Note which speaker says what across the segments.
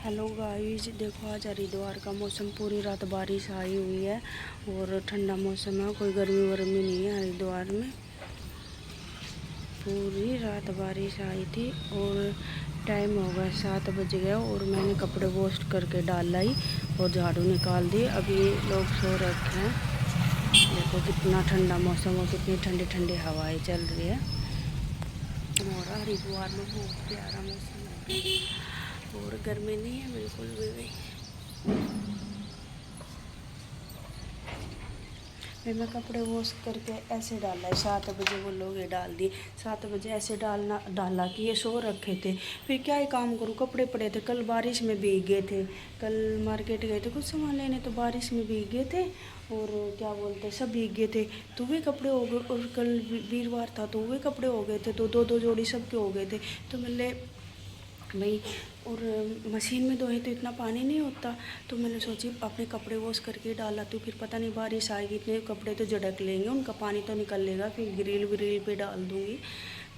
Speaker 1: Hello guys, देखो आज हरिद्वार का मौसम पूरी रात बारिश आई हुई है और ठंडा मौसम है। कोई गर्मी वर्मी नहीं है हरिद्वार में। पूरी रात बारिश आई थी और टाइम हो गया 7 बज गया और मैंने कपड़े वॉश करके डाल लाई और झाड़ू निकाल दी। अभी लोग सो रखे हैं। देखो कितना ठंडा मौसम और कितनी ठंडी ठंडी हवाएं चल रही है। और हरिद्वार में बहुत प्यारा मौसम है और गर्मी नहीं है बिल्कुल भी। मैं कपड़े वॉश करके ऐसे डाला है। 7 बजे वो लोग ये डाल दिए। 7 बजे ऐसे डाला कि ये सो रखे थे। फिर क्या ही काम करूँ, कपड़े पड़े थे। कल बारिश में भीग गए थे। कल मार्केट गए थे कुछ सामान लेने, तो बारिश में भीग गए थे और क्या बोलते सब भीग गए थे। तो वे कपड़े हो गए और कल वीरवार था तो वे कपड़े हो गए थे। तो दो जोड़ी सबके हो गए थे। तो मैंने भाई और मशीन में धोए तो इतना पानी नहीं होता। तो मैंने सोची अपने कपड़े वॉश करके डाला तो फिर पता नहीं बारिश आएगी, इतने कपड़े तो झड़क लेंगे, उनका पानी तो निकल लेगा, फिर ग्रिल पे डाल दूँगी।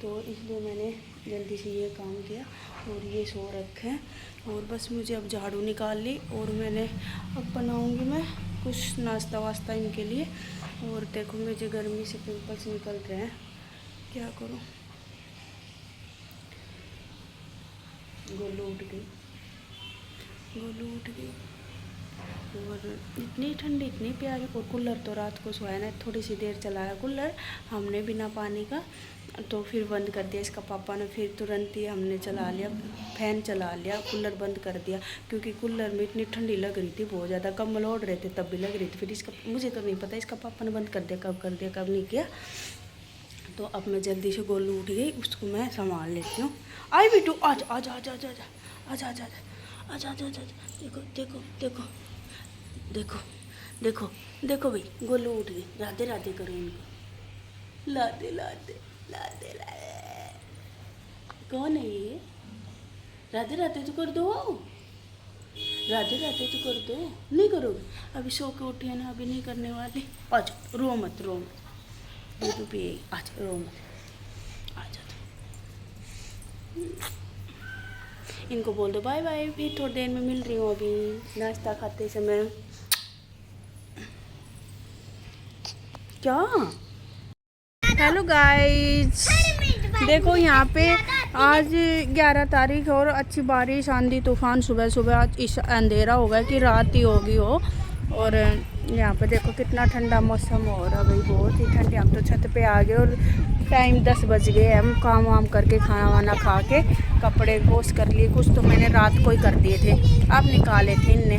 Speaker 1: तो इसलिए मैंने जल्दी से ये काम किया और ये सो रखे हैं। और बस मुझे अब झाड़ू निकाल ली और मैंने अब बनाऊँगी मैं कुछ नाश्ता वास्ता इनके लिए। और देखो मुझे गर्मी से पिंपल्स निकल रहे हैं, क्या करूँ। गोलू उठ गई और इतनी ठंडी इतनी प्यारी। और कूलर तो रात को सोया ना, थोड़ी सी देर चलाया कूलर हमने बिना पानी का, तो फिर बंद कर दिया इसका पापा ने। फिर तुरंत ही हमने चला लिया, फैन चला लिया, कूलर बंद कर दिया क्योंकि कूलर में इतनी ठंडी लग रही थी बहुत ज़्यादा। कम्बल ओढ़ रहे थे तब भी लग रही थी। फिर इसका मुझे तो नहीं पता, इसका पापा ने बंद कर दिया, कब कर दिया कब नहीं किया। तो अब मैं जल्दी से गोलू उठ गई, उसको मैं संभाल लेती हूँ। आई बेटू आज आज आज आज आज आज आज आज आज आज आज। देखो देखो देखो देखो देखो देखो भाई, गोलू उठ गई। राधे राधे करो इनको। लादे लादे लादे लादे। कौन है ये? राधे राधे तो कर दो, राधे राधे तो कर दो। नहीं करोगे? अभी सो के उठी है ना, अभी नहीं करने वाली। आज रो मत रो मत, दूध पिए। आज रो मत, आ जा। इनको बोल दो बाय बाय, फिर थोड़ी देर में मिल रही हूँ अभी नाश्ता खाते समय। क्या? हेलो गाइस, देखो यहाँ पे आज 11 तारीख और अच्छी बारिश आंधी तूफान सुबह सुबह। आज इस अंधेरा होगा कि रात ही होगी हो। और यहाँ पे देखो कितना ठंडा मौसम हो रहा भाई, बहुत ही ठंडी। हम तो छत पे आ गए और टाइम 10 बज गए। हम काम वाम करके खाना वाना खा के कपड़े वॉश कर लिए। कुछ तो मैंने रात को ही कर दिए थे, अब निकाले थे इनने।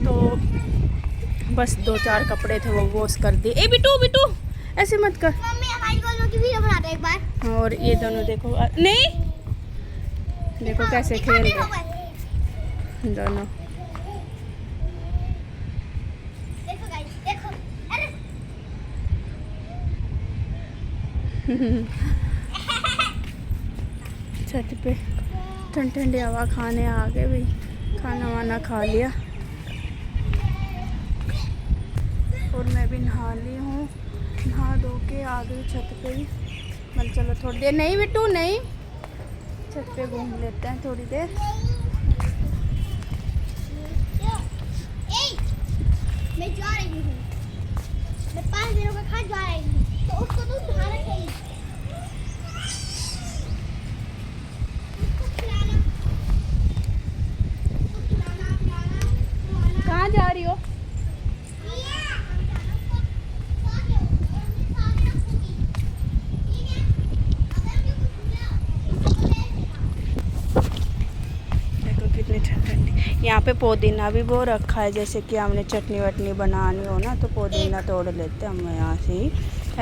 Speaker 1: तो बस 2-4 कपड़े थे वो वॉश कर दिए। ए बिटू बिटू ऐसे मत कर। की वीडियो बना दे एक बार। और ये दोनों देखो, नहीं देखो कैसे खेल रहे दोनों। देखो गाइस देखो, अरे छत पे ठंडी ठंडी हवा खाने आ गए भाई। खाना वाना खा लिया और मैं भी नहा ली हूँ। नहा धो के आ गई छत पे ही। मतलब चलो थोड़ी देर, नहीं बिट्टू नहीं, छत पे घूम लेते हैं थोड़ी देर। मैं जा रही हूँ, मैं 5 दिनों का खा जा रही हूँ, तो उसको तुम ध्यान रखेगी। कहाँ जा रही हो? यहाँ पे पुदीना भी बो रखा है, जैसे कि हमने चटनी वटनी बनानी हो ना तो पुदीना तोड़ लेते हैं हम यहाँ से ही।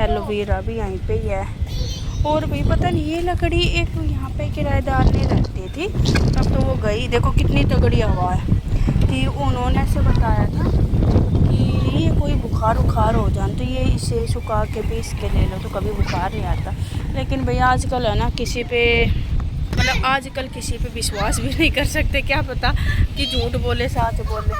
Speaker 1: एलोवेरा भी यहीं पे ही है। और भी पता नहीं ये लकड़ी एक यहाँ पे किराएदार ने रखती थी, अब तो वो गई। देखो कितनी तगड़ी हवा है कि उन्होंने ऐसे बताया था कि ये कोई बुखार उखार हो जाए तो ये इसे सुखा के पीस के ले लो तो कभी बुखार नहीं आता। लेकिन भैया आजकल है ना किसी पे, मतलब आजकल किसी पे विश्वास भी नहीं कर सकते, क्या पता कि झूठ बोले सच बोले।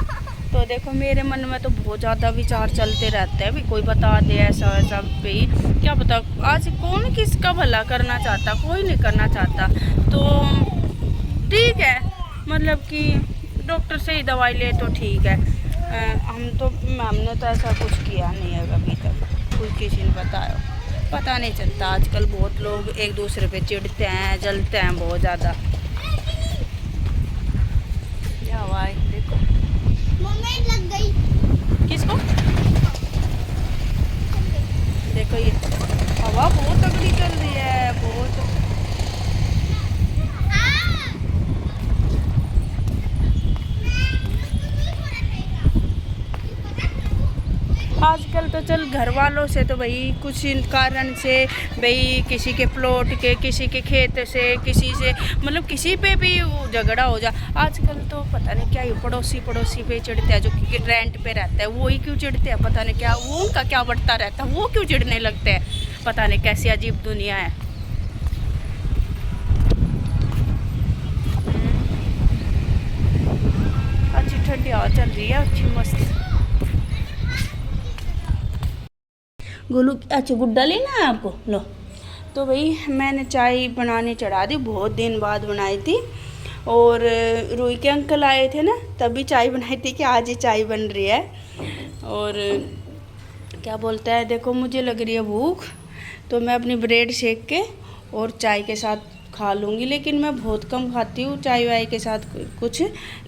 Speaker 1: तो देखो मेरे मन में तो बहुत ज़्यादा विचार चलते रहते हैं भी कोई बता दे ऐसा वैसा भी, क्या पता। आज कौन किसका भला करना चाहता, कोई नहीं करना चाहता। तो ठीक है, मतलब कि डॉक्टर से ही दवाई ले तो ठीक है। हमने तो ऐसा कुछ किया नहीं है अभी तक, कुछ किसी ने बताया पता नहीं चलता। आजकल बहुत लोग एक दूसरे पे चिढ़ते हैं, जलते हैं बहुत ज़्यादा। क्या हुआ है देखो, लग गई किसको? देखो ये हवा बहुत तगड़ी चल रही है, बहुत। आजकल तो चल घर वालों से तो भाई कुछ कारण से, भाई किसी के प्लॉट के, किसी के खेत से, किसी से मतलब किसी पे भी झगड़ा हो जा। आजकल तो पता नहीं क्या ही पड़ोसी पे चिढ़ते हैं, जो रेंट पे रहता है वो ही क्यों चिढ़ते हैं, पता नहीं क्या वो उनका क्या बढ़ता रहता है, वो क्यों चिढ़ने लगते हैं, पता नहीं कैसी अजीब दुनिया है। अच्छी ठंडी हवा चल रही है, अच्छी मस्त। गोलू अच्छा गुड्डा लेना है आपको, लो। तो भाई मैंने चाय बनाने चढ़ा दी, बहुत दिन बाद बनाई थी। और रूई के अंकल आए थे ना, तभी चाय बनाई थी कि आज ही चाय बन रही है। और क्या बोलता है, देखो मुझे लग रही है भूख, तो मैं अपनी ब्रेड सेक के और चाय के साथ खा लूँगी। लेकिन मैं बहुत कम खाती हूँ चाय वाय के साथ कुछ,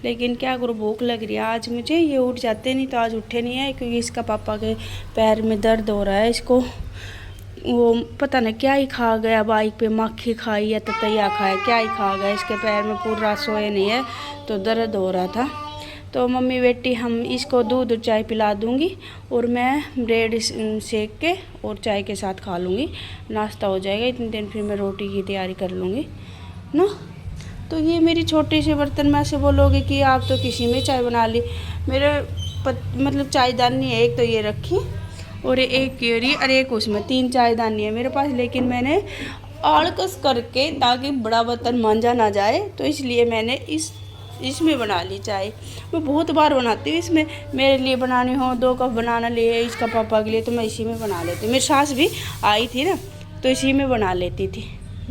Speaker 1: लेकिन क्या करूँ भूख लग रही है आज मुझे। ये उठ जाते नहीं, तो आज उठे नहीं है क्योंकि इसका पापा के पैर में दर्द हो रहा है। इसको वो पता नहीं क्या ही खा गया, बाइक पे मक्खी खाई या ततैया खाया, क्या ही खा गया, इसके पैर में पूरा सोए नहीं है तो दर्द हो रहा था। तो मम्मी बेटी हम इसको दूध और चाय पिला दूँगी और मैं ब्रेड सेक के और चाय के साथ खा लूँगी, नाश्ता हो जाएगा। इतने दिन फिर मैं रोटी की तैयारी कर लूँगी ना। तो ये मेरी छोटी सी बर्तन में ऐसे बोलोगे कि आप तो किसी में चाय बना ली। मेरे मतलब चायदानी है, एक तो ये रखी और एक केरी और एक उसमें, 3 चायदानी है मेरे पास। लेकिन मैंने आड़कस करके, ताकि बड़ा बर्तन मांजा ना जाए, तो इसलिए मैंने इसमें बना ली चाय। मैं बहुत बार बनाती हूँ इसमें, मेरे लिए बनानी हो 2 कप बनाना लिए, इसका पापा के लिए, तो मैं इसी में बना लेती हूँ। मेरी सास भी आई थी ना, तो इसी में बना लेती थी।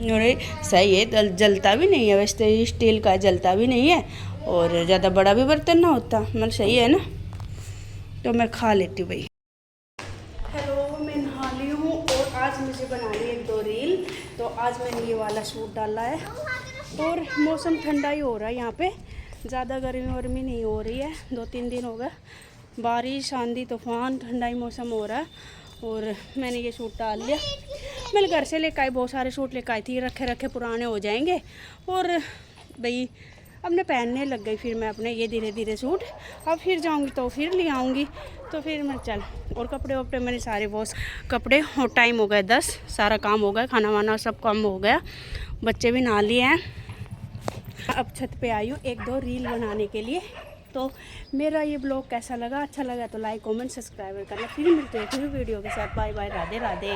Speaker 1: अरे सही है, जलता भी नहीं है, वैसे तो स्टील का जलता भी नहीं है और ज़्यादा बड़ा भी बर्तन ना होता, मतलब सही है ना। तो मैं खा लेती हूँ भाई। हेलो, मैं नहा ली हूँ और आज मुझे बना ली 1-2 रील। तो आज मैंने ये वाला सूट डाला है और मौसम ठंडा ही हो रहा है यहाँ पे, ज़्यादा गर्मी वर्मी नहीं हो रही है। 2-3 दिन हो गए, बारिश आंधी तूफान, ठंडा ही मौसम हो रहा है। और मैंने ये सूट डाल लिया। मैंने घर से लेकर आई, बहुत सारे सूट लेकर आई थी, रखे पुराने हो जाएंगे। और भाई अपने पहनने लग गई फिर मैं अपने ये धीरे धीरे सूट। अब फिर जाऊंगी तो फिर ले आऊँगी, तो फिर मैं चल। और कपड़े वपड़े मैंने सारे वॉश कपड़े, और टाइम हो गया 10, सारा काम हो गया, खाना वाना सब काम हो गया, बच्चे भी नहा लिए हैं। अब छत पे आई हूँ 1-2 रील बनाने के लिए। तो मेरा ये ब्लॉग कैसा लगा, अच्छा लगा तो लाइक कमेंट सब्सक्राइब करना। फिर मिलते हैं फिर वीडियो के साथ। Bye bye, Radhe Radhe.